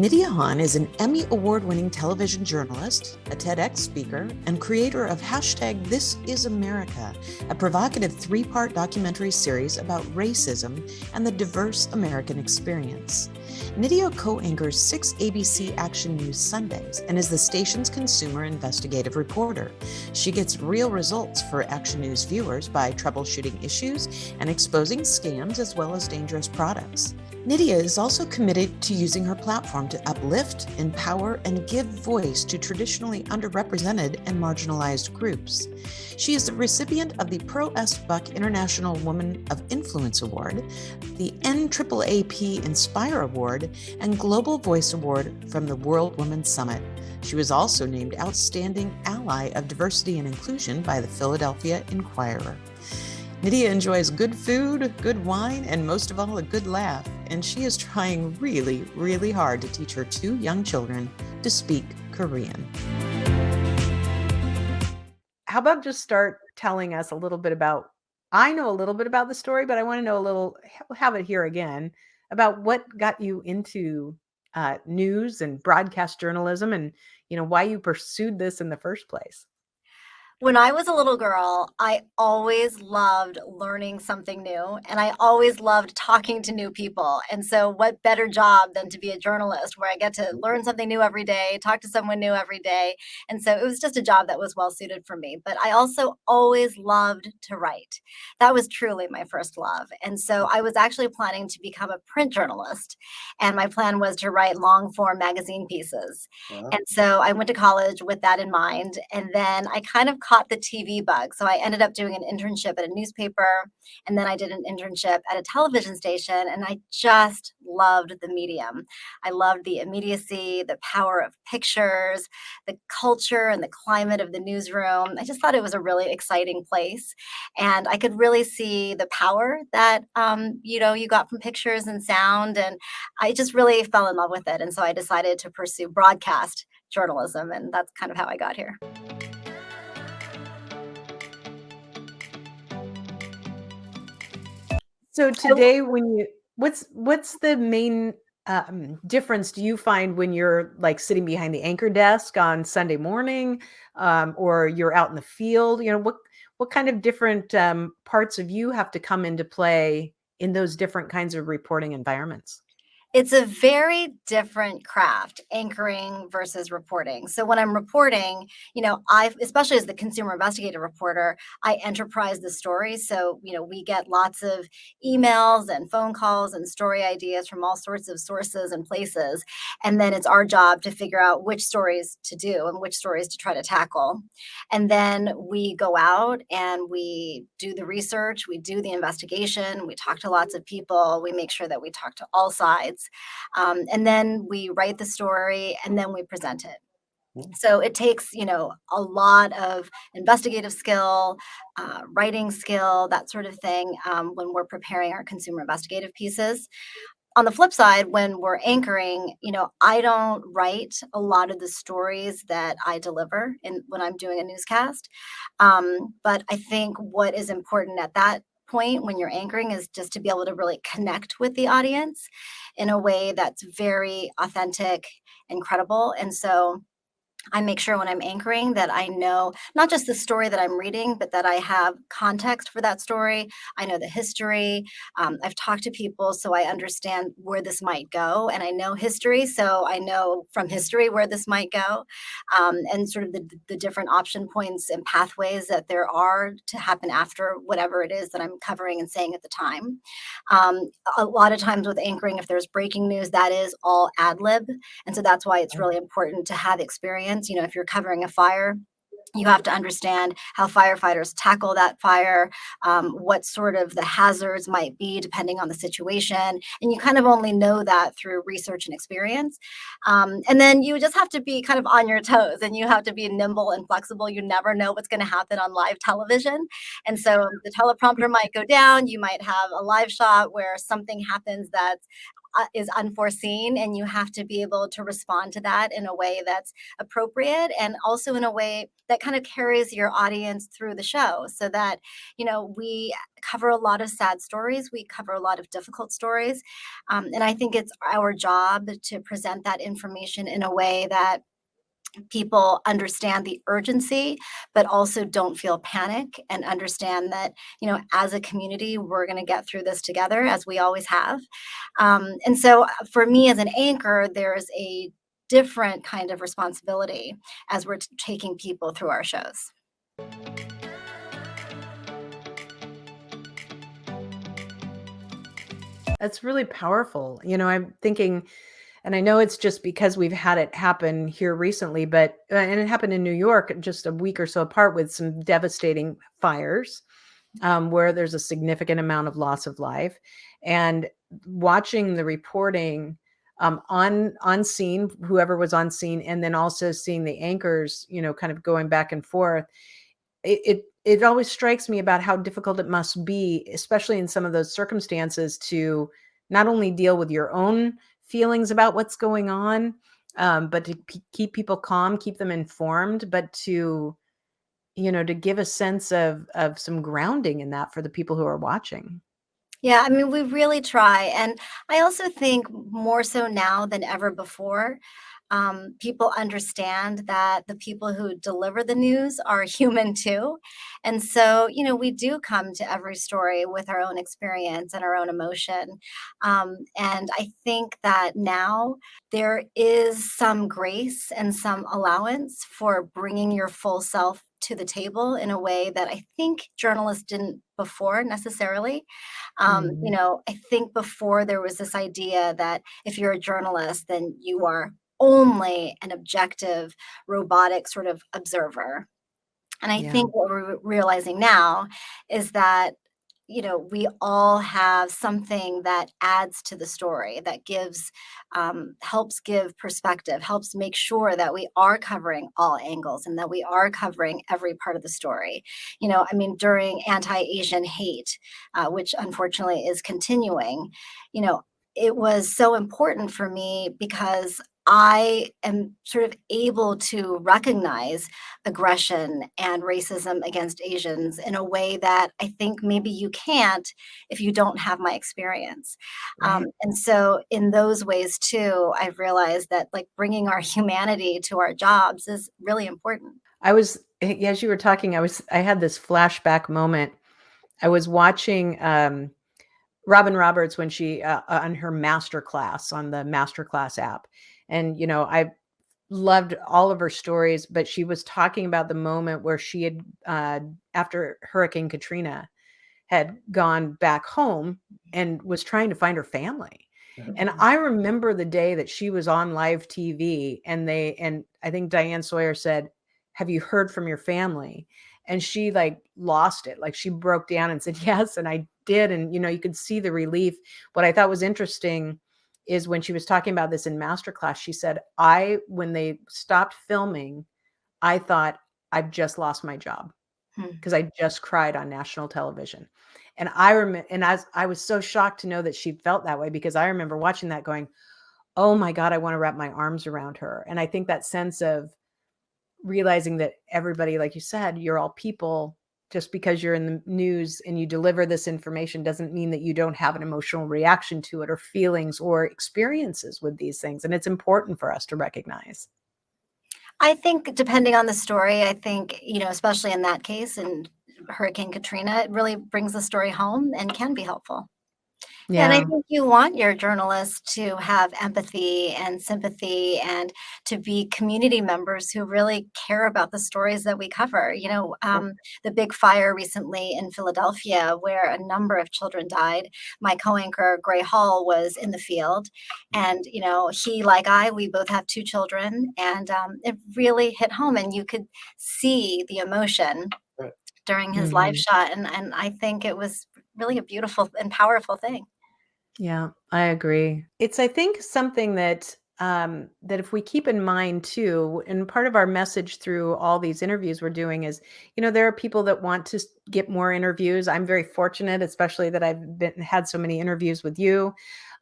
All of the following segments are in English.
Nydia Han is an Emmy award-winning television journalist, a TEDx speaker, and creator of #ThisIsAmerica, a provocative three-part documentary series about racism and the diverse American experience. Nydia co-anchors 6 ABC Action News Sundays and is the station's consumer investigative reporter. She gets real results for Action News viewers by troubleshooting issues and exposing scams as well as dangerous products. Nydia is also committed to using her platform to uplift, empower, and give voice to traditionally underrepresented and marginalized groups. She is the recipient of the Pro S. Buck International Woman of Influence Award, the NAAAP Inspire Award, and Global Voice Award from the World Women's Summit. She was also named Outstanding Ally of Diversity and Inclusion by the Philadelphia Inquirer. Nydia enjoys good food, good wine, and most of all, a good laugh. And she is trying really, really hard to teach her 2 young children to speak Korean. How about just start telling us a little bit about, I know a little bit about the story, but I want to know a little, have it here again, about what got you into news and broadcast journalism and, why you pursued this in the first place. When I was a little girl, I always loved learning something new, and I always loved talking to new people. And so what better job than to be a journalist where I get to learn something new every day, talk to someone new every day. And so it was just a job that was well suited for me. But I also always loved to write. That was truly my first love. And so I was actually planning to become a print journalist. And my plan was to write long form magazine pieces. Wow. And so I went to college with that in mind. And then I kind of caught the TV bug. So I ended up doing an internship at a newspaper, and then I did an internship at a television station, and I just loved the medium. I loved the immediacy, the power of pictures, the culture and the climate of the newsroom. I just thought it was a really exciting place, and I could really see the power that you got from pictures and sound, and I just really fell in love with it. And so I decided to pursue broadcast journalism, and that's kind of how I got here. So today, what's the main difference do you find when you're like sitting behind the anchor desk on Sunday morning, or you're out in the field? What kind of different parts of you have to come into play in those different kinds of reporting environments? It's a very different craft, anchoring versus reporting. So when I'm reporting, especially as the consumer investigative reporter, I enterprise the story. So, we get lots of emails and phone calls and story ideas from all sorts of sources and places. And then it's our job to figure out which stories to do and which stories to try to tackle. And then we go out and we do the research, we do the investigation, we talk to lots of people, we make sure that we talk to all sides. And then we write the story and then we present it. So it takes, a lot of investigative skill, writing skill, that sort of thing, when we're preparing our consumer investigative pieces. On the flip side, when we're anchoring, I don't write a lot of the stories that I deliver when I'm doing a newscast. But I think what is important at that point when you're anchoring is just to be able to really connect with the audience in a way that's very authentic and credible. And so I make sure when I'm anchoring that I know not just the story that I'm reading, but that I have context for that story. I know the history. I've talked to people, so I understand where this might go. And I know history, so I know from history where this might go, and sort of the different option points and pathways that there are to happen after whatever it is that I'm covering and saying at the time. A lot of times with anchoring, if there's breaking news, that is all ad lib. And so that's why it's really important to have experience. If you're covering a fire, you have to understand how firefighters tackle that fire, what sort of the hazards might be depending on the situation. And you kind of only know that through research and experience. And then you just have to be kind of on your toes, and you have to be nimble and flexible. You never know what's going to happen on live television. And so the teleprompter might go down. You might have a live shot where something happens that's is unforeseen, and you have to be able to respond to that in a way that's appropriate, and also in a way that kind of carries your audience through the show, so that, we cover a lot of sad stories, we cover a lot of difficult stories, and I think it's our job to present that information in a way that people understand the urgency, but also don't feel panic, and understand that, as a community, we're going to get through this together, as we always have. And so for me as an anchor, there's a different kind of responsibility as we're taking people through our shows. That's really powerful. I'm thinking, and I know it's just because we've had it happen here recently, but and it happened in New York just a week or so apart with some devastating fires, where there's a significant amount of loss of life, and watching the reporting on scene, whoever was on scene, and then also seeing the anchors, kind of going back and forth. It always strikes me about how difficult it must be, especially in some of those circumstances, to not only deal with your own feelings about what's going on, but to keep people calm, keep them informed, but to give a sense of some grounding in that for the people who are watching. Yeah, I mean, we really try. And I also think more so now than ever before, people understand that the people who deliver the news are human too. And so, we do come to every story with our own experience and our own emotion. And I think that now there is some grace and some allowance for bringing your full self to the table in a way that I think journalists didn't before necessarily. Mhm. I think before there was this idea that if you're a journalist, then you are only an objective, robotic sort of observer. And I Yeah. think what we're realizing now is that, we all have something that adds to the story, that helps give perspective, helps make sure that we are covering all angles and that we are covering every part of the story. I mean, during anti-Asian hate, which unfortunately is continuing, you know, it was so important for me because I am sort of able to recognize aggression and racism against Asians in a way that I think maybe you can't if you don't have my experience. Right. And so, in those ways too, I've realized that like bringing our humanity to our jobs is really important. As you were talking, I had this flashback moment. I was watching Robin Roberts when she on her master class on the masterclass app. And I loved all of her stories, but she was talking about the moment where she had after Hurricane Katrina had gone back home and was trying to find her family. And I remember the day that she was on live TV, and I think Diane Sawyer said, "Have you heard from your family?" And she like lost it. Like she broke down and said, "Yes." And I did. And, you could see the relief. What I thought was interesting is when she was talking about this in masterclass, she said, when they stopped filming, I thought I've just lost my job Hmm. because I just cried on national television. And I remember, and as I was so shocked to know that she felt that way, because I remember watching that going, oh my God, I want to wrap my arms around her. And I think that sense of realizing that everybody, like you said, you're all people. Just because you're in the news and you deliver this information doesn't mean that you don't have an emotional reaction to it, or feelings or experiences with these things. And it's important for us to recognize. I think depending on the story, I think, especially in that case, in Hurricane Katrina, it really brings the story home and can be helpful. Yeah, and I Yeah. think you want your journalists to have empathy and sympathy and to be community members who really care about the stories that we cover. The big fire recently in Philadelphia, where a number of children died. My co-anchor, Gray Hall, was in the field. And, he, like I, we both have two children. And it really hit home. And you could see the emotion during his live Mhm. shot. And I think it was really a beautiful and powerful thing. Yeah, I agree. It's, I think, something that if we keep in mind too, and part of our message through all these interviews we're doing is, there are people that want to get more interviews. I'm very fortunate, especially that I've had so many interviews with you.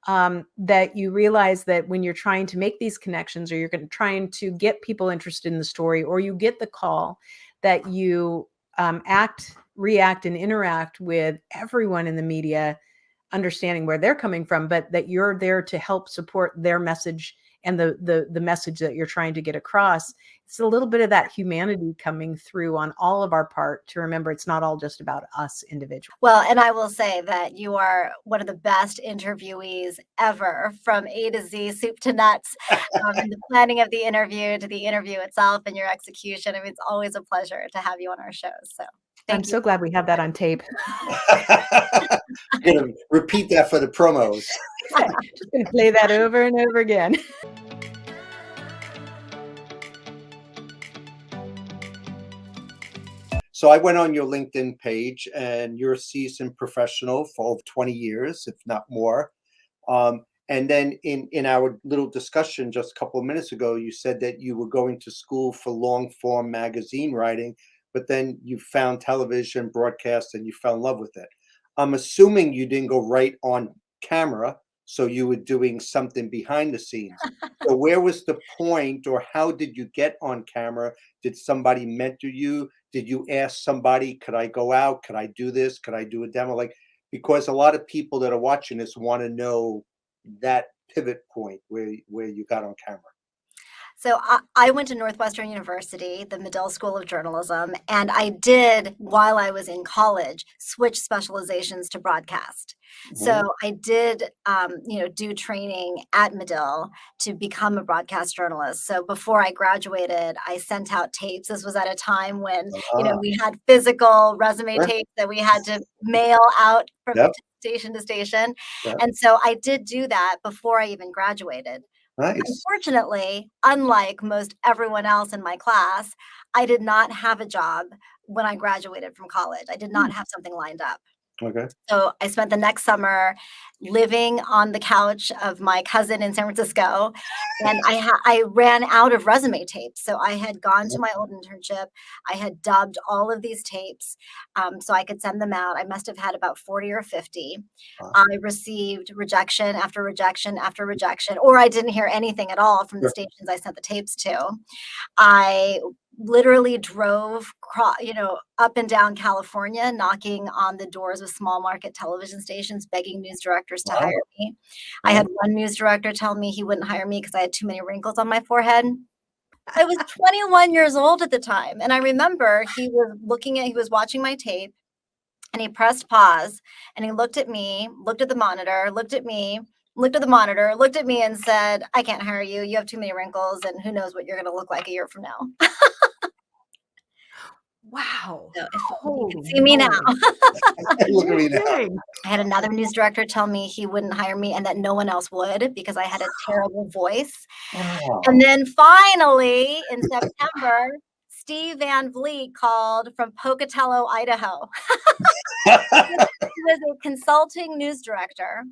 that you realize that when you're trying to make these connections, or you're trying to get people interested in the story, or you get the call, that you act, react, and interact with everyone in the media, understanding where they're coming from, but that you're there to help support their message and the message that you're trying to get across. It's a little bit of that humanity coming through on all of our part, to remember it's not all just about us individually. Well, and I will say that you are one of the best interviewees ever, from A to Z, soup to nuts, in the planning of the interview to the interview itself and your execution. I mean, it's always a pleasure to have you on our shows. So I'm thank you. so glad we have that on tape. I'm going to repeat that for the promos. Just going to play that over and over again. So I went on your LinkedIn page, and you're a seasoned professional for over 20 years, if not more. And then in our little discussion just a couple of minutes ago, you said that you were going to school for long form magazine writing, but then you found television broadcast and you fell in love with it. I'm assuming you didn't go right on camera, so you were doing something behind the scenes. So where was the point, or how did you get on camera? Did somebody mentor you? Did you ask somebody, could I go out? Could I do this? Could I do a demo? Like, because a lot of people that are watching this want to know that pivot point where you got on camera. So I went to Northwestern University, the Medill School of Journalism, and I did, while I was in college, switch specializations to broadcast. So I did, do training at Medill to become a broadcast journalist. So before I graduated, I sent out tapes. This was at a time when, we had physical resume Sure. tapes that we had to mail out from Yep. station to station. Yep. And so I did do that before I even graduated. Nice. Unfortunately, unlike most everyone else in my class, I did not have a job when I graduated from college. I did not have something lined up. Okay. So I spent the next summer living on the couch of my cousin in San Francisco, and I ran out of resume tapes. So I had gone to my old internship. I had dubbed all of these tapes, so I could send them out. I must have had about 40 or 50. Wow. I received rejection after rejection after rejection, or I didn't hear anything at all from the Sure. stations I sent the tapes to. I literally drove, up and down California, knocking on the doors of small market television stations, begging news directors to Wow. hire me. I had one news director tell me he wouldn't hire me because I had too many wrinkles on my forehead. I was 21 years old at the time. And I remember he was watching my tape, and he pressed pause, and he looked at me, looked at the monitor, looked at me, looked at the monitor, looked at me, and said, "I can't hire you. You have too many wrinkles, and who knows what you're going to look like a year from now." Wow. So if you Holy can see me now. Look at me now. Dang. I had another news director tell me he wouldn't hire me and that no one else would because I had a terrible voice. Wow. And then finally, in September, Steve Van Vliet called from Pocatello, Idaho. He was a consulting news director.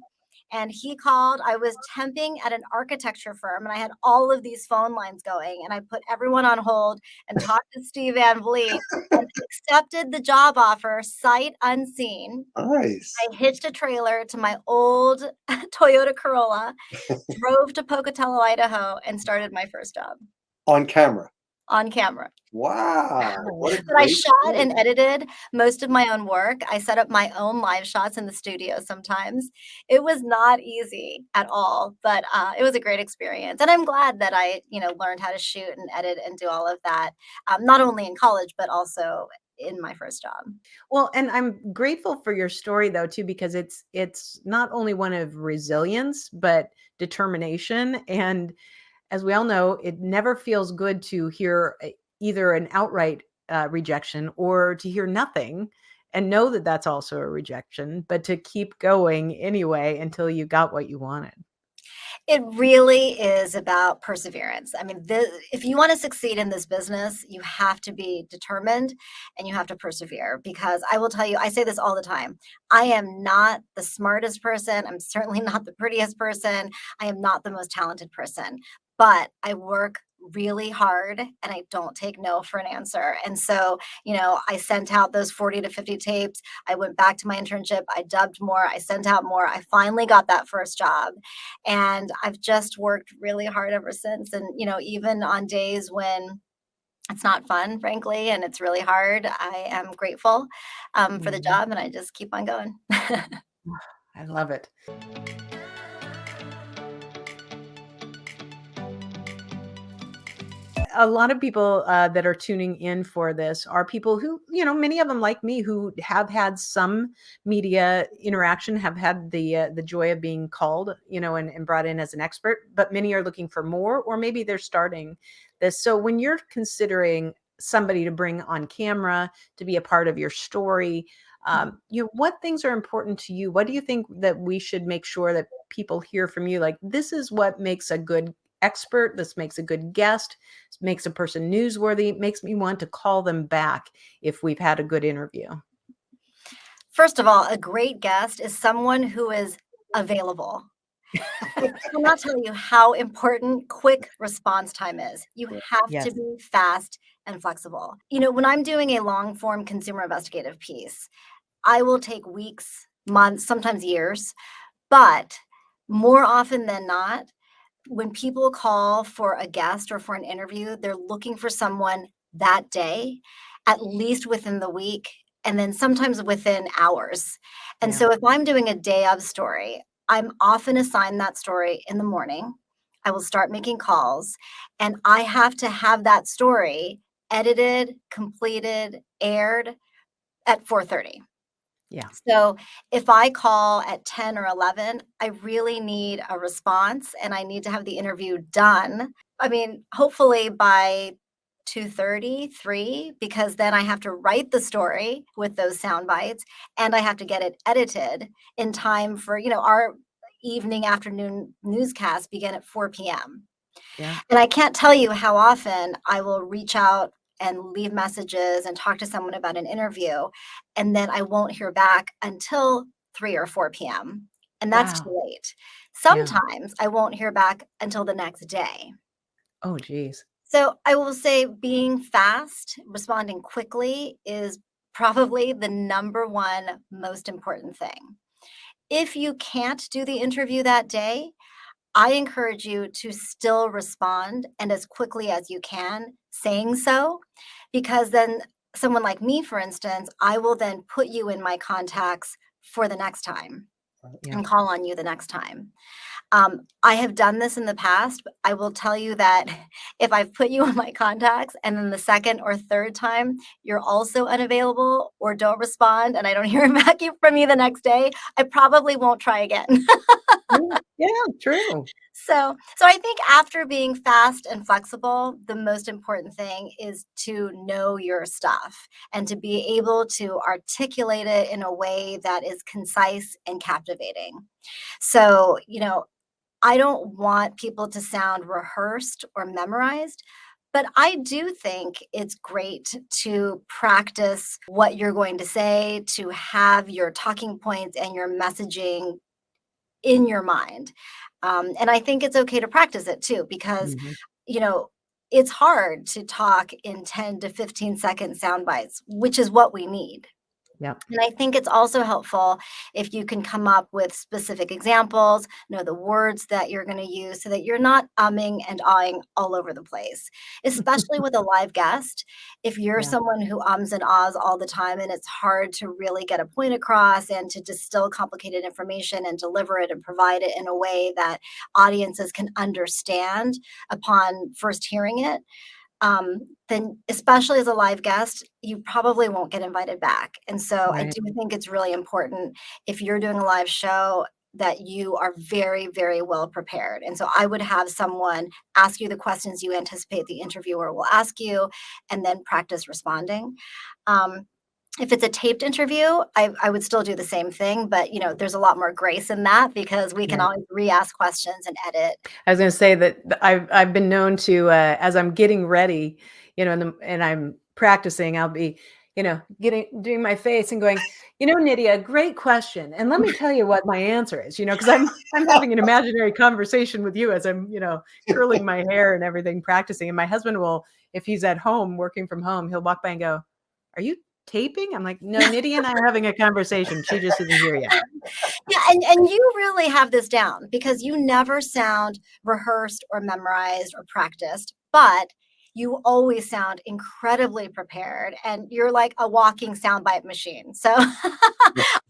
And he called. I was temping at an architecture firm, and I had all of these phone lines going, and I put everyone on hold and talked to Steve Van Vliet and accepted the job offer sight unseen. Nice. I hitched a trailer to my old Toyota Corolla, drove to Pocatello, Idaho, and started my first job On camera. on camera. Wow. What a But I great shot story. and edited most of my own work. I set up my own live shots in the studio sometimes. It was not easy at all, but it was a great experience. And I'm glad that I, learned how to shoot and edit and do all of that, not only in college, but also in my first job. Well, and I'm grateful for your story though too, because it's not only one of resilience, but determination. And as we all know, it never feels good to hear either an outright rejection or to hear nothing and know that that's also a rejection, but to keep going anyway until you got what you wanted. It really is about perseverance. I mean, if you want to succeed in this business, you have to be determined and you have to persevere, because I will tell you, I say this all the time. I am not the smartest person. I'm certainly not the prettiest person. I am not the most talented person, but I work really hard, and I don't take no for an answer. And so, I sent out those 40 to 50 tapes. I went back to my internship. I dubbed more. I sent out more. I finally got that first job. And I've just worked really hard ever since. And, even on days when it's not fun, frankly, and it's really hard, I am grateful for the Mhm. job, and I just keep on going. I love it. A lot of people that are tuning in for this are people who, many of them like me, who have had some media interaction, have had the joy of being called, and brought in as an expert, but many are looking for more, or maybe they're starting this. So when you're considering somebody to bring on camera to be a part of your story, what things are important to you? What do you think that we should make sure that people hear from you? Like, this is what makes a good expert. This makes a good guest, makes a person newsworthy, makes me want to call them back if we've had a good interview. First of all, a great guest is someone who is available. I cannot tell you how important quick response time is. You have to Yes. be fast and flexible. When I'm doing a long form consumer investigative piece, I will take weeks, months, sometimes years, but more often than not, when people call for a guest or for an interview, they're looking for someone that day, at least within the week, and then sometimes within hours. And Yeah. so if I'm doing a day of story, I'm often assigned that story in the morning. I will start making calls, and I have to have that story edited, completed, aired at 4:30. Yeah. So if I call at 10 or 11, I really need a response and I need to have the interview done. I mean, hopefully by 2:30, 3, because then I have to write the story with those sound bites and I have to get it edited in time for, our evening afternoon newscast begin at 4 p.m. Yeah. And I can't tell you how often I will reach out and leave messages and talk to someone about an interview, and then I won't hear back until 3 or 4 p.m., and that's Wow. too late. Yeah. Sometimes I won't hear back until the next day. Oh, geez. So I will say being fast, responding quickly is probably the number one most important thing. If you can't do the interview that day, I encourage you to still respond and as quickly as you can, saying so, because then someone like me, for instance, I will then put you in my contacts for the next time Yeah. and call on you the next time. I have done this in the past, but I will tell you that if I've put you in my contacts and then the second or third time you're also unavailable or don't respond and I don't hear back from you the next day, I probably won't try again. Yeah, true. So I think after being fast and flexible, the most important thing is to know your stuff and to be able to articulate it in a way that is concise and captivating. So, I don't want people to sound rehearsed or memorized, but I do think it's great to practice what you're going to say, to have your talking points and your messaging in your mind. And I think it's okay to practice it too, because, Mhm. you know, it's hard to talk in 10 to 15-second sound bites, which is what we need. Yep. And I think it's also helpful if you can come up with specific examples, know the words that you're going to use so that you're not umming and ahhing all over the place, especially with a live guest. If you're Yeah. someone who ums and ahs all the time and it's hard to really get a point across and to distill complicated information and deliver it and provide it in a way that audiences can understand upon first hearing it, then especially as a live guest, you probably won't get invited back. And so I Right. do think it's really important if you're doing a live show that you are very, very well prepared. And so I would have someone ask you the questions you anticipate the interviewer will ask you and then practice responding. Um, if it's a taped interview, I would still do the same thing, but there's a lot more grace in that because we can Right. always re-ask questions and edit. I was going to say that I've been known to as I'm getting ready, and I'm practicing, I'll be, doing my face and going, Nydia, great question. And let me tell you what my answer is, because I'm having an imaginary conversation with you as I'm, curling my hair and everything, practicing. And my husband will, if he's at home working from home, he'll walk by and go, "Are you taping?" I'm like, "No, Nydia and I are having a conversation. She just isn't here yet." Yeah, and you really have this down because you never sound rehearsed or memorized or practiced, but you always sound incredibly prepared and you're like a walking soundbite machine. So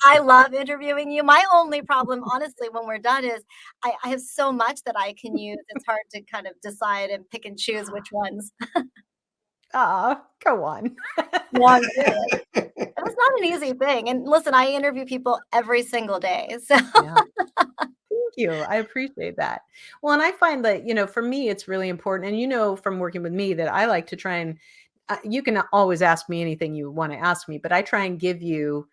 I love interviewing you. My only problem, honestly, when we're done is I have so much that I can use. It's hard to kind of decide and pick and choose which ones. Go on. No, I'm serious. It's not an easy thing. And listen, I interview people every single day. So Yeah. Thank you. I appreciate that. Well, and I find that, for me, it's really important. And from working with me that I like to try and, you can always ask me anything you want to ask me, but I try and give you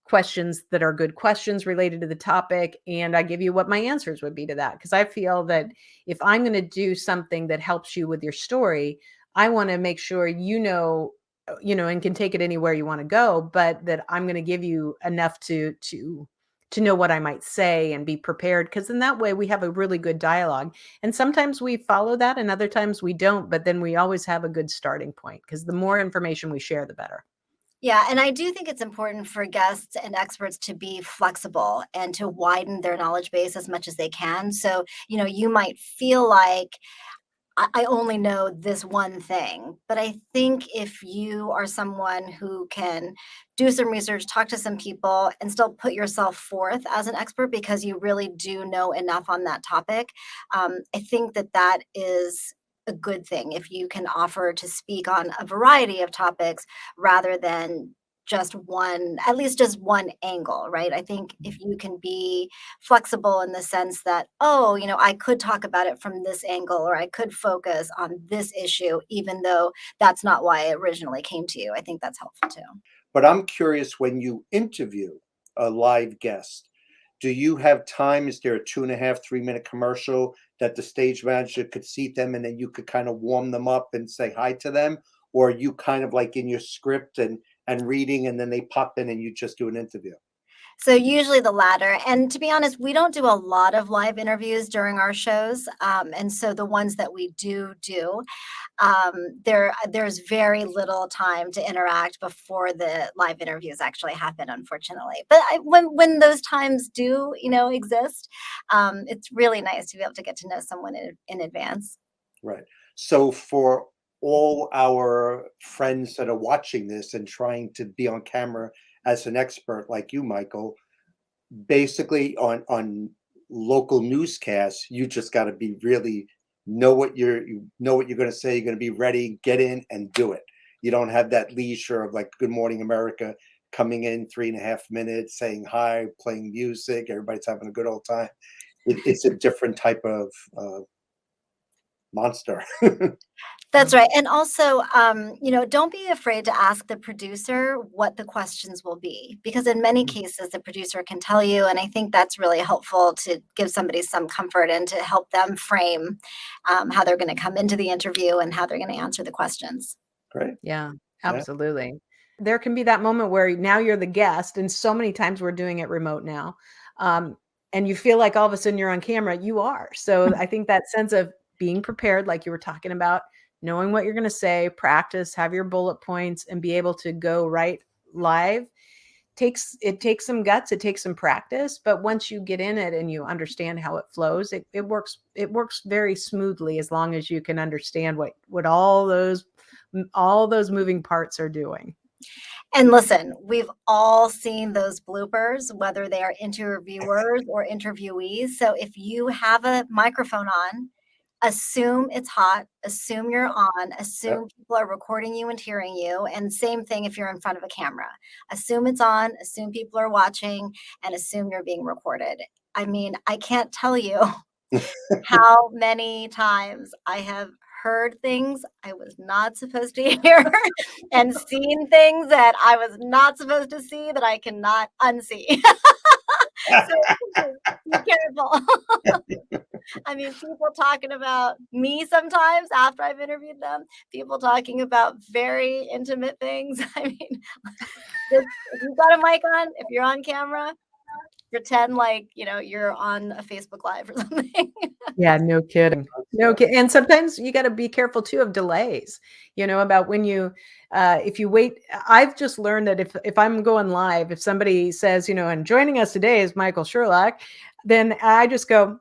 questions that are good questions related to the topic. And I give you what my answers would be to that. Because I feel that if I'm going to do something that helps you with your story, I want to make sure and can take it anywhere you want to go, but that I'm going to give you enough to know what I might say and be prepared. Because in that way we have a really good dialogue. And sometimes we follow that and other times we don't, but then we always have a good starting point because the more information we share, the better. yeah, and I do think it's important for guests and experts to be flexible and to widen their knowledge base as much as they can. So, you might feel like I only know this one thing. But I think if you are someone who can do some research, talk to some people, and still put yourself forth as an expert because you really do know enough on that topic, I think that that is a good thing if you can offer to speak on a variety of topics rather than at least just one angle, right? I think if you can be flexible in the sense that, I could talk about it from this angle, or I could focus on this issue, even though that's not why it originally came to you. I think that's helpful too. But I'm curious, when you interview a live guest, do you have time? Is there a 2.5, 3 minute commercial that the stage manager could seat them and then you could kind of warm them up and say hi to them? Or are you kind of like in your script and reading and then they pop in and you just do an interview? So usually the latter. And to be honest, we don't do a lot of live interviews during our shows. And so the ones that we do, there's very little time to interact before the live interviews actually happen, unfortunately. But when those times do, exist, it's really nice to be able to get to know someone in advance. Right. So for all our friends that are watching this and trying to be on camera as an expert like you, Michael, basically on local newscasts, you just got to be really you know what you're going to say. You're going to be ready, get in and do it. You don't have that leisure of like Good Morning America coming in 3.5 minutes, saying hi, playing music, everybody's having a good old time. It's a different type of monster. That's right. And also, don't be afraid to ask the producer what the questions will be, because in many cases, the producer can tell you. And I think that's really helpful to give somebody some comfort and to help them frame how they're going to come into the interview and how they're going to answer the questions. Great. Yeah, absolutely. There can be that moment where now you're the guest, and so many times we're doing it remote now. And you feel like all of a sudden you're on camera. You are. So I think that sense of being prepared, like you were talking about, knowing what you're going to say, practice, have your bullet points, and be able to go right live takes some guts, it takes some practice, but once you get in it and you understand how it flows, it works very smoothly as long as you can understand what all those moving parts are doing. And listen, we've all seen those bloopers, whether they are interviewers or interviewees. So if you have a microphone on, assume it's hot, assume you're on, assume people are recording you and hearing you. And same thing if you're in front of a camera. Assume it's on, assume people are watching, and assume you're being recorded. I mean, I can't tell you how many times I have heard things I was not supposed to hear and seen things that I was not supposed to see that I cannot unsee. So be careful. I mean, people talking about me sometimes after I've interviewed them, people talking about very intimate things. I mean, just, if you've got a mic on, if you're on camera, pretend like, you're on a Facebook Live or something. Yeah, no kidding. No kidding. And sometimes you got to be careful too of delays, about when if you wait. I've just learned that if I'm going live, if somebody says, and joining us today is Michael Sherlock, then I just go,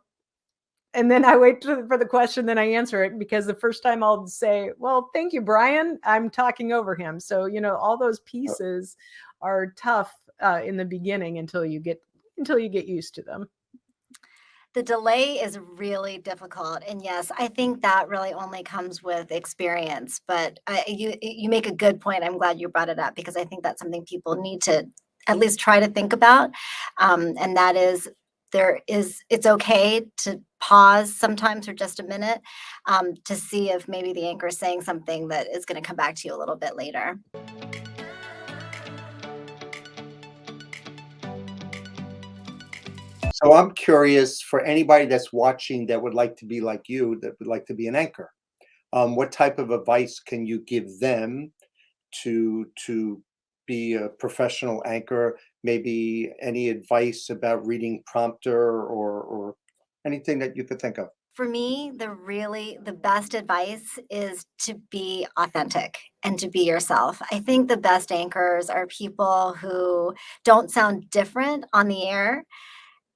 and then I wait for the question, then I answer it, because the first time I'll say, well, thank you, Brian. I'm talking over him. So, all those pieces are tough in the beginning until you get used to them. The delay is really difficult. And yes, I think that really only comes with experience. But you make a good point. I'm glad you brought it up, because I think that's something people need to at least try to think about. And that is, it's okay to pause sometimes for just a minute to see if maybe the anchor is saying something that is going to come back to you a little bit later. So I'm curious, for anybody that's watching that would like to be like you, that would like to be an anchor, what type of advice can you give them to be a professional anchor? Maybe any advice about reading prompter or anything that you could think of? For me, the best advice is to be authentic and to be yourself. I think the best anchors are people who don't sound different on the air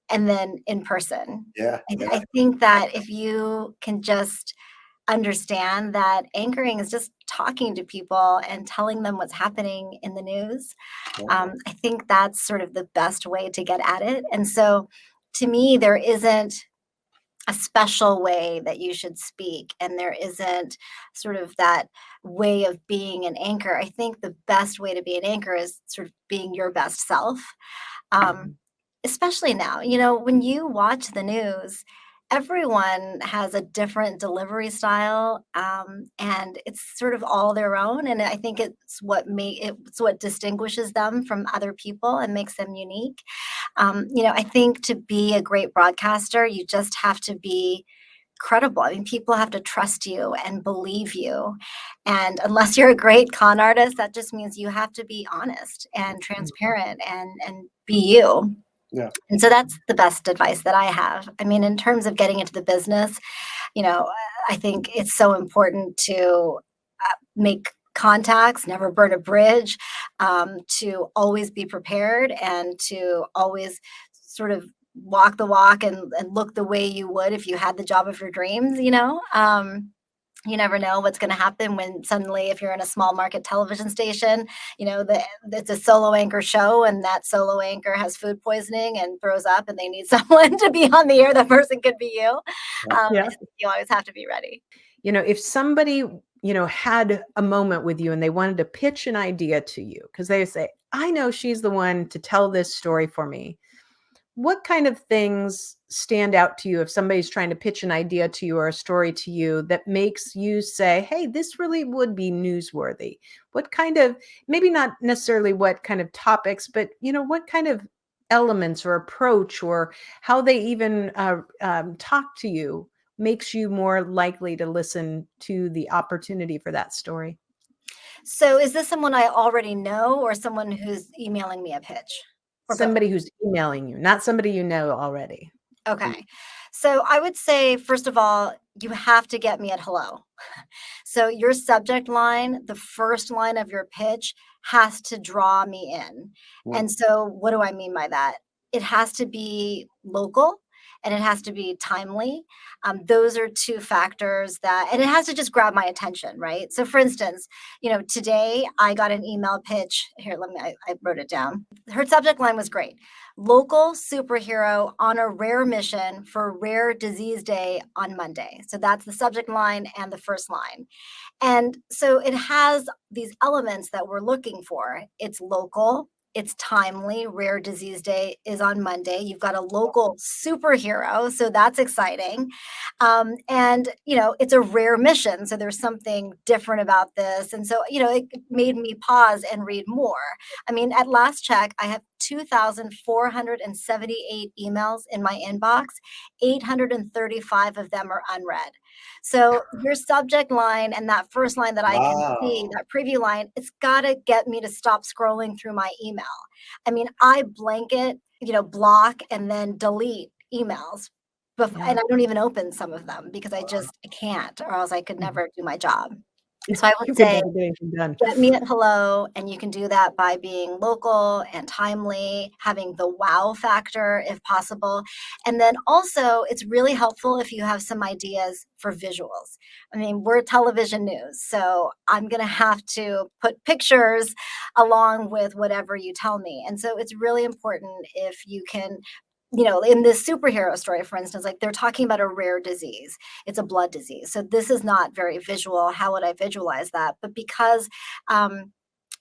and then in person. Yeah. I think that if you can just understand that anchoring is just talking to people and telling them what's happening in the news, I think that's sort of the best way to get at it. And so to me, there isn't a special way that you should speak, and there isn't sort of that way of being an anchor. I think the best way to be an anchor is sort of being your best self. Especially now, when you watch the news, everyone has a different delivery style, and it's sort of all their own. And I think it's what distinguishes them from other people and makes them unique. I think to be a great broadcaster, you just have to be credible. I mean, people have to trust you and believe you. And unless you're a great con artist, that just means you have to be honest and transparent and be you. Yeah. And so that's the best advice that I have. I mean, in terms of getting into the business, I think it's so important to make contacts, never burn a bridge, to always be prepared and to always sort of walk the walk and look the way you would if you had the job of your dreams, You never know what's going to happen when suddenly, if you're in a small market television station, it's a solo anchor show, and that solo anchor has food poisoning and throws up, and they need someone to be on the air. That person could be you. Yeah. You always have to be ready. If somebody, had a moment with you and they wanted to pitch an idea to you, because they say, I know she's the one to tell this story for me. What kind of things stand out to you if somebody's trying to pitch an idea to you or a story to you that makes you say, hey, this really would be newsworthy? What kind of, maybe not necessarily what kind of topics, but, what kind of elements or approach or how they even talk to you makes you more likely to listen to the opportunity for that story? So is this someone I already know or someone who's emailing me a pitch? Somebody who's emailing you, not somebody you know already. Okay. So I would say, first of all, you have to get me at hello. So your subject line, the first line of your pitch, has to draw me in. And so what do I mean by that? It has to be local and it has to be timely. Those are two factors and it has to just grab my attention, right? So for instance, today I got an email pitch. Here, I wrote it down. Her subject line was great. Local superhero on a rare mission for Rare Disease Day on Monday. So that's the subject line and the first line. And so it has these elements that we're looking for. It's local, It's timely. Rare Disease Day is on Monday. You've got a local superhero, so that's exciting. And, it's a rare mission. So there's something different about this. And so, it made me pause and read more. I mean, at last check, I have 2,478 emails in my inbox. 835 of them are unread. So your subject line and that first line that I can see, Wow. that preview line, it's got to get me to stop scrolling through my email. I mean, I blanket, block and then delete emails. Yeah. And I don't even open some of them because I can't, or else I could never do my job. So I would You could say, never get anything done. get me at hello, and you can do that by being local and timely, having the wow factor if possible. And then also, it's really helpful if you have some ideas for visuals. I mean, we're television news, so I'm going to have to put pictures along with whatever you tell me. And so it's really important if you can, in this superhero story, for instance, like they're talking about a rare disease. It's a blood disease. So this is not very visual. How would I visualize that? But because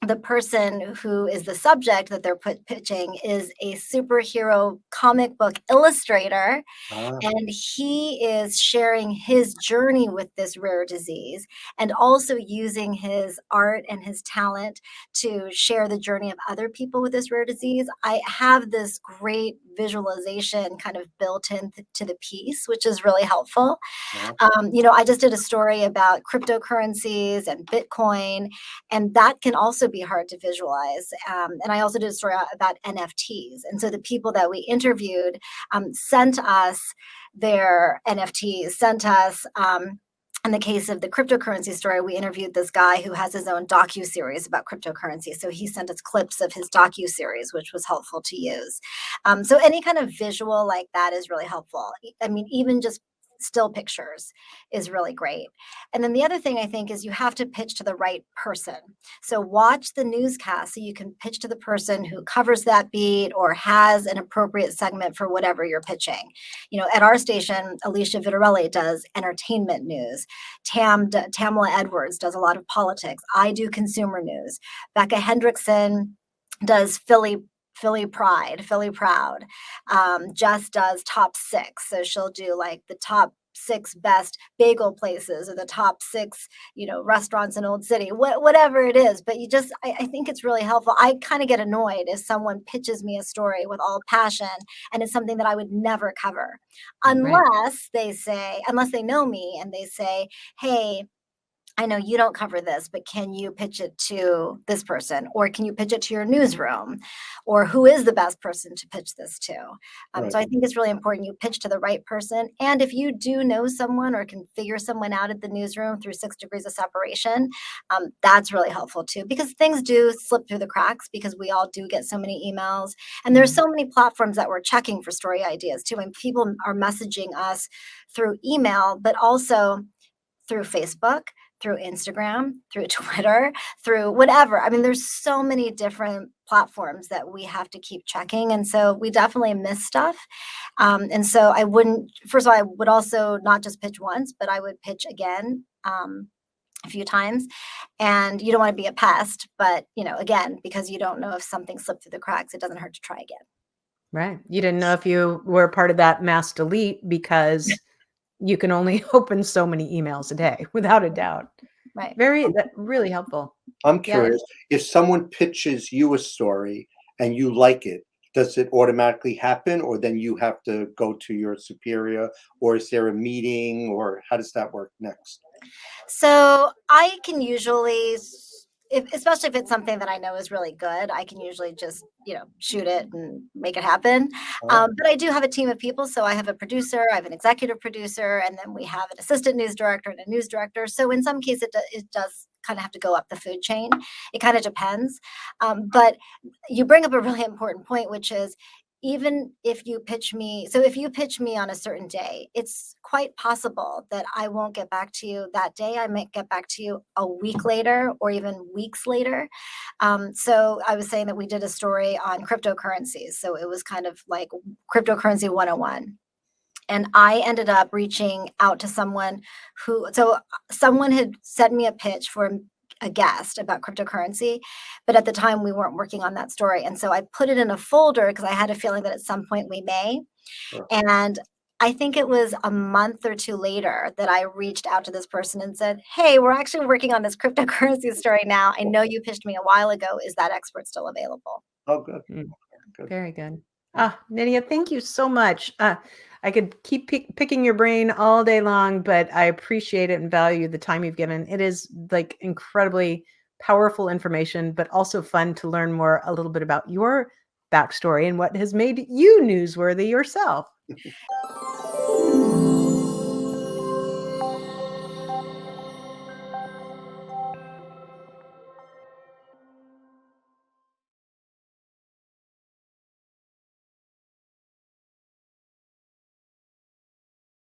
the person who is the subject that they're pitching is a superhero comic book illustrator, Ah, and he is sharing his journey with this rare disease and also using his art and his talent to share the journey of other people with this rare disease. I have this great visualization kind of built into the piece, which is really helpful. wow. I just did a story about cryptocurrencies and Bitcoin, and that can also be hard to visualize. And I also did a story about NFTs. And so the people that we interviewed sent us their NFTs, sent us, in the case of the cryptocurrency story, we interviewed this guy who has his own docu-series about cryptocurrency. So he sent us clips of his docu-series, which was helpful to use. So any kind of visual like that is really helpful. I mean, even just still pictures is really great. And then the other thing I think is you have to pitch to the right person. So watch the newscast so you can pitch to the person who covers that beat or has an appropriate segment for whatever you're pitching. At our station, Alicia Vitarelli does entertainment news. Tamla Edwards does a lot of politics. I do consumer news. Becca Hendrickson does Philly Proud. Jess does top 6. So she'll do like the top 6 best bagel places or the top 6, restaurants in Old City, whatever it is. But I think it's really helpful. I kind of get annoyed if someone pitches me a story with all passion and it's something that I would never cover unless they know me and they say, hey, I know you don't cover this, but can you pitch it to this person? Or can you pitch it to your newsroom? Or who is the best person to pitch this to? Right. So I think it's really important you pitch to the right person. And if you do know someone or can figure someone out at the newsroom through 6 degrees of separation, that's really helpful too, because things do slip through the cracks because we all do get so many emails. And there's so many platforms that we're checking for story ideas too. And people are messaging us through email, but also through Facebook, through Instagram, through Twitter, through whatever. I mean, there's so many different platforms that we have to keep checking. And so we definitely miss stuff. And so first of all, I would also not just pitch once, but I would pitch again a few times. And you don't want to be a pest, but, again, because you don't know if something slipped through the cracks, it doesn't hurt to try again. Right. You didn't know if you were part of that mass delete because you can only open so many emails a day, without a doubt. Right. Really helpful. I'm Yeah. curious, if someone pitches you a story and you like it, does it automatically happen, or then you have to go to your superior, or is there a meeting, or how does that work next? So I can usually, especially if it's something that I know is really good, I can usually just, shoot it and make it happen. But I do have a team of people. So I have a producer, I have an executive producer, and then we have an assistant news director and a news director. So in some cases, it does kind of have to go up the food chain. It kind of depends. But you bring up a really important point, which is, even if you pitch me on a certain day, it's quite possible that I won't get back to you that day. I might get back to you a week later or even weeks later. So I was saying that we did a story on cryptocurrencies. So it was kind of like cryptocurrency 101. And I ended up reaching out to someone had sent me a pitch for a guest about cryptocurrency, but at the time we weren't working on that story. And so I put it in a folder because I had a feeling that at some point we may. Sure. And I think it was a month or two later that I reached out to this person and said, hey, we're actually working on this cryptocurrency story now. I know you pitched me a while ago. Is that expert still available? Oh, good. Mm. Good. Very good. Nydia, thank you so much. I could keep picking your brain all day long, but I appreciate it and value the time you've given. It is like incredibly powerful information, but also fun to learn more a little bit about your backstory and what has made you newsworthy yourself.